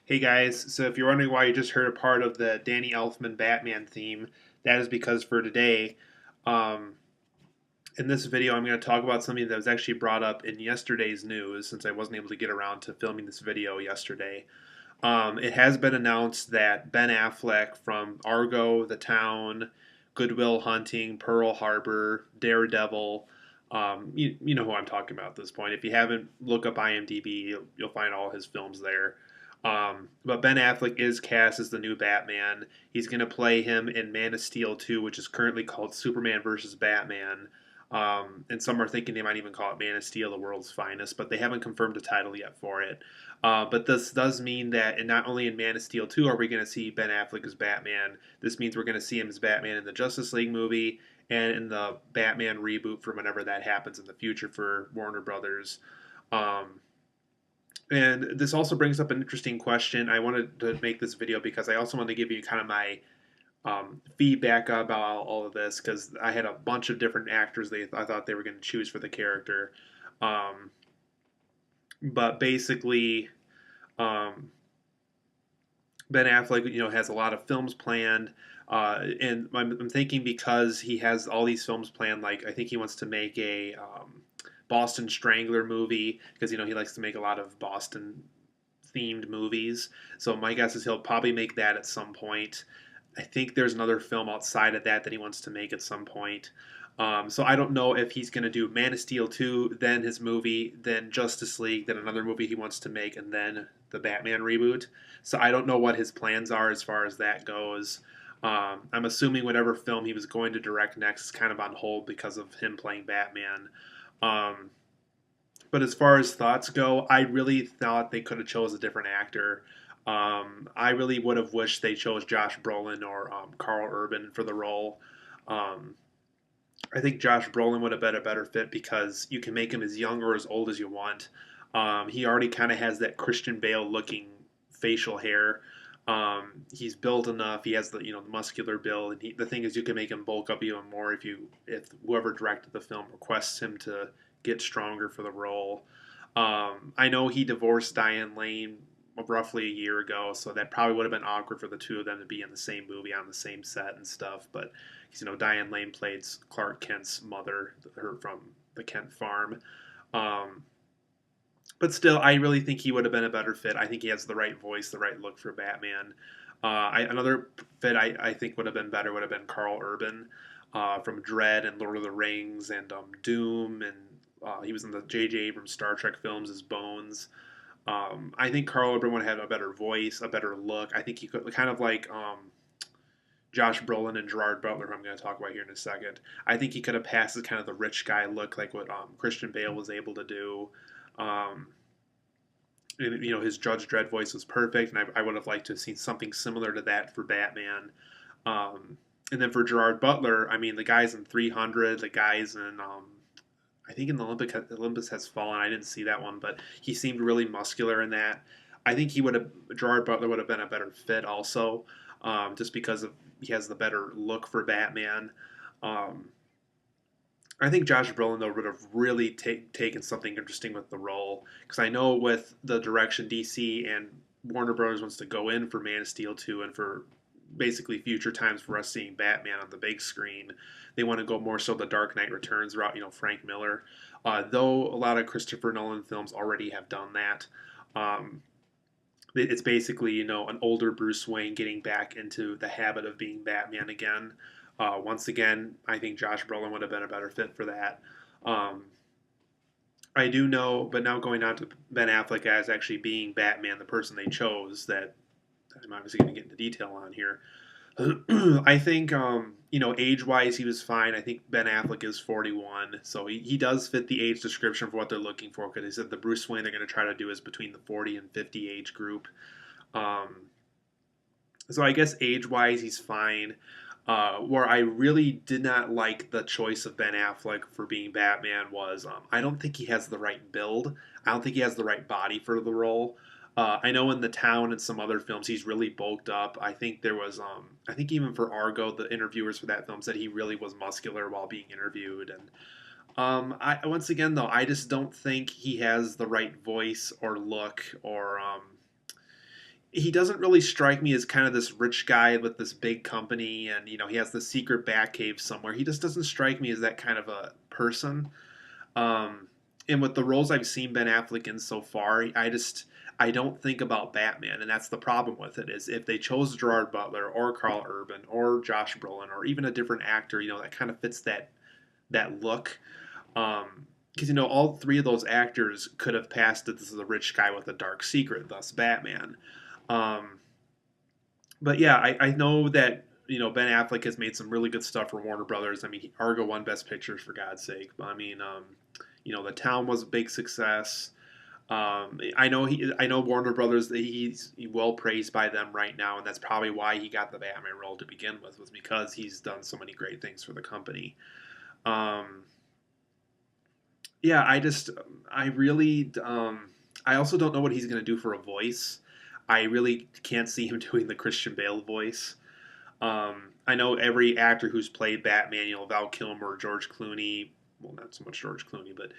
Hey guys, so if you're wondering why you just heard a part of the Danny Elfman Batman theme, that is because for today, um, in this video, I'm going to talk about something that was actually brought up in yesterday's news since I wasn't able to get around to filming this video yesterday. It has been announced that Ben Affleck from Argo, The Town, Good Will Hunting, Pearl Harbor, Daredevil, you know who I'm talking about at this point. If you haven't, look up IMDb, you'll find all his films there. But Ben Affleck is cast as the new Batman. He's going to play him in Man of Steel 2, which is currently called Superman versus Batman. And some are thinking they might even call it Man of Steel, the world's finest, but they haven't confirmed a title yet for it. But this does mean that, and not only in Man of Steel 2 are we going to see Ben Affleck as Batman, this means we're going to see him as Batman in the Justice League movie and in the Batman reboot for whenever that happens in the future for Warner Brothers. Um, and this also brings up an interesting question. I wanted to make this video because I also want to give you kind of my feedback about all of this because I had a bunch of different actors I thought they were going to choose for the character. Um, but basically, um, Ben Affleck, has a lot of films planned, and I'm thinking because he has all these films planned, like I think he wants to make a Boston Strangler movie because he likes to make a lot of Boston themed movies. So my guess is he'll probably make that at some point. I think there's another film outside of that he wants to make at some point. So I don't know if he's going to do Man of Steel 2, then his movie, then Justice League, then another movie he wants to make, and then the Batman reboot. So I don't know what his plans are as far as that goes. I'm assuming whatever film he was going to direct next is kind of on hold because of him playing Batman. Um, but as far as thoughts go, I really thought they could have chose a different actor. I really would have wished they chose Josh Brolin or Carl Urban for the role. Um, I think Josh Brolin would have been a better fit because you can make him as young or as old as you want. He already kind of has that Christian Bale looking facial hair. He's built enough. He has the muscular build. And the thing is, you can make him bulk up even more if whoever directed the film requests him to get stronger for the role. I know he divorced Diane Lane roughly a year ago, so that probably would have been awkward for the two of them to be in the same movie on the same set and stuff. But Diane Lane played Clark Kent's mother, her from the Kent farm. Um, but still, I really think he would have been a better fit. I think he has the right voice, the right look for Batman. Another fit I think would have been better would have been Carl Urban from Dread and Lord of the Rings and Doom, and he was in the J.J. Abrams Star Trek films as Bones. I think Carl Urban would have had a better voice, a better look. I think he could kind of like Josh Brolin and Gerard Butler, who I'm going to talk about here in a second. I think he could have passed as kind of the rich guy look, like what Christian Bale was able to do. Um, and, his Judge Dredd voice was perfect, and I would have liked to have seen something similar to that for Batman. And then for Gerard Butler, I mean, the guy's in 300, the guy's in, I think in the Olympus Has Fallen. I didn't see that one, but he seemed really muscular in that. I think Gerard Butler would have been a better fit also, just because he has the better look for Batman. Um, I think Josh Brolin though would have really taken something interesting with the role because I know with the direction DC and Warner Brothers wants to go in for Man of Steel 2 and for basically future times for us seeing Batman on the big screen, they want to go more so the Dark Knight Returns route. Frank Miller, though a lot of Christopher Nolan films already have done that. Um, it's basically an older Bruce Wayne getting back into the habit of being Batman again. Once again, I think Josh Brolin would have been a better fit for that. Um, I do know, but now going on to Ben Affleck as actually being Batman, the person they chose, that I'm obviously going to get into detail on here. I think age-wise, he was fine. I think Ben Affleck is 41, so he does fit the age description for what they're looking for. Because they said the Bruce Wayne they're going to try to do is between the 40 and 50 age group. Um, so I guess age-wise, he's fine. Where I really did not like the choice of Ben Affleck for being Batman was I don't think he has the right build. I don't think he has the right body for the role. I know in The Town and some other films he's really bulked up. I think there was I think even for Argo, the interviewers for that film said he really was muscular while being interviewed. And I once again though I just don't think he has the right voice or look or he doesn't really strike me as kind of this rich guy with this big company and he has the secret bat cave somewhere. He just doesn't strike me as that kind of a person. um, and with the roles I've seen Ben Affleck in so far, I don't think about Batman, and that's the problem with it. Is if they chose Gerard Butler or Carl Urban or Josh Brolin or even a different actor, that kind of fits that look. Because all three of those actors could have passed it. This is a rich guy with a dark secret, thus Batman. Um, but yeah, I know that Ben Affleck has made some really good stuff for Warner Brothers. I mean, Argo won Best Pictures for God's sake. But I mean, The Town was a big success. I know Warner Brothers. He's well praised by them right now, and that's probably why he got the Batman role to begin with. Was because he's done so many great things for the company. Um, yeah, I really, I also don't know what he's going to do for a voice. I really can't see him doing the Christian Bale voice. I know every actor who's played Batman, Val Kilmer, George Clooney, well, not so much George Clooney, but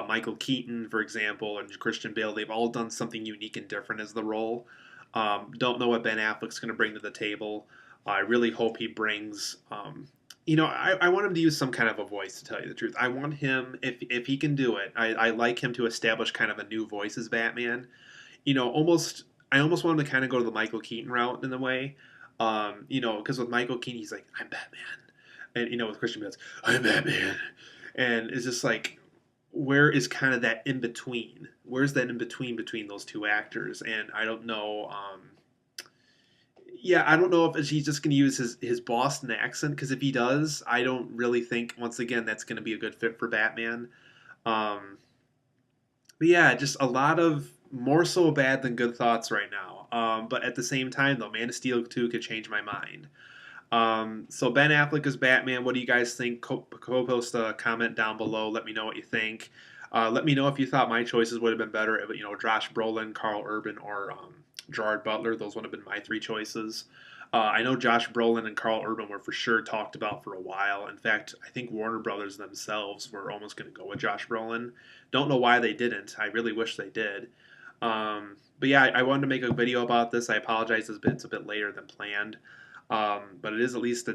Michael Keaton, for example, and Christian Bale, they've all done something unique and different as the role. Don't know what Ben Affleck's going to bring to the table. I really hope he brings. I want him to use some kind of a voice. To tell you the truth, I want him if he can do it. I like him to establish kind of a new voice as Batman. Almost I almost want him to kind of go to the Michael Keaton route in a way. Because with Michael Keaton, he's like, I'm Batman. And, with Christian Bale, I'm Batman. And it's just like, where is kind of that in between? Where's that in between those two actors? And I don't know. Yeah, I don't know if he's just going to use his Boston accent, because if he does, I don't really think, once again, that's going to be a good fit for Batman. Um, but yeah, just a lot of more so bad than good thoughts right now. But at the same time, though, Man of Steel 2 could change my mind. So Ben Affleck is Batman. What do you guys think? Co-post a comment down below. Let me know what you think. Let me know if you thought my choices would have been better. Josh Brolin, Carl Urban, or Gerard Butler. Those would have been my three choices. I know Josh Brolin and Carl Urban were for sure talked about for a while. In fact, I think Warner Brothers themselves were almost going to go with Josh Brolin. Don't know why they didn't. I really wish they did. But yeah, I wanted to make a video about this. I apologize, it's a bit later than planned. But it is at least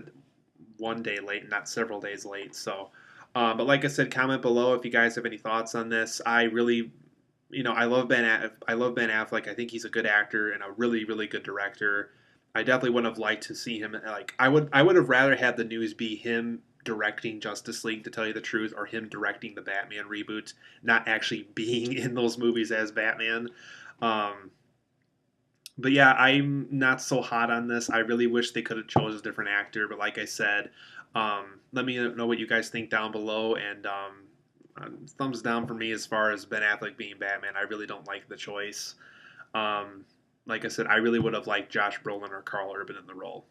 one day late, not several days late. So, but like I said, comment below if you guys have any thoughts on this. I really, I love I love Ben Affleck. I think he's a good actor and a really, really good director. I definitely would have liked to see him. Like I would have rather had the news be him directing Justice League, to tell you the truth, or him directing the Batman reboot, not actually being in those movies as Batman. Um, but yeah, I'm not so hot on this. I really wish they could have chose a different actor. But like I said, let me know what you guys think down below. And thumbs down for me as far as Ben Affleck being Batman. I really don't like the choice. Like I said, I really would have liked Josh Brolin or Carl Urban in the role.